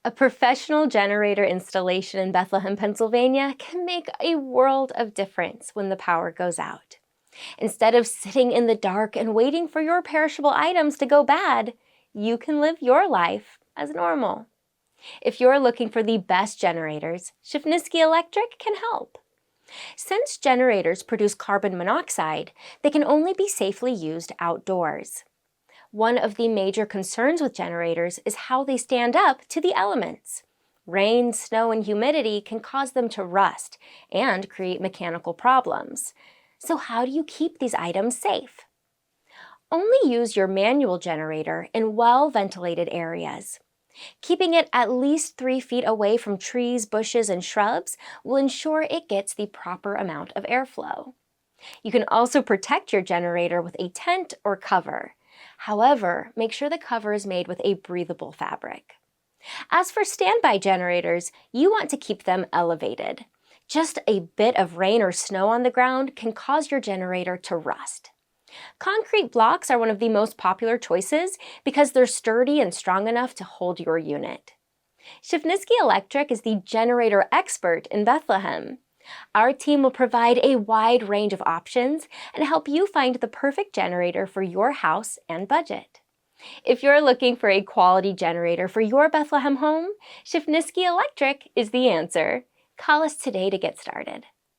A professional generator installation in Bethlehem, Pennsylvania can make a world of difference when the power goes out. Instead of sitting in the dark and waiting for your perishable items to go bad, you can live your life as normal. If you're looking for the best generators, Shafnisky Electric can help. Since generators produce carbon monoxide, they can only be safely used outdoors. One of the major concerns with generators is how they stand up to the elements. Rain, snow, and humidity can cause them to rust and create mechanical problems. So how do you keep these items safe? Only use your manual generator in well-ventilated areas. Keeping it at least 3 feet away from trees, bushes, and shrubs will ensure it gets the proper amount of airflow. You can also protect your generator with a tent or cover. However, make sure the cover is made with a breathable fabric. As for standby generators, you want to keep them elevated. Just a bit of rain or snow on the ground can cause your generator to rust. Concrete blocks are one of the most popular choices because they're sturdy and strong enough to hold your unit. Shafnisky Electric is the generator expert in Bethlehem. Our team will provide a wide range of options and help you find the perfect generator for your house and budget. If you're looking for a quality generator for your Bethlehem home, Shafnisky Electric is the answer. Call us today to get started.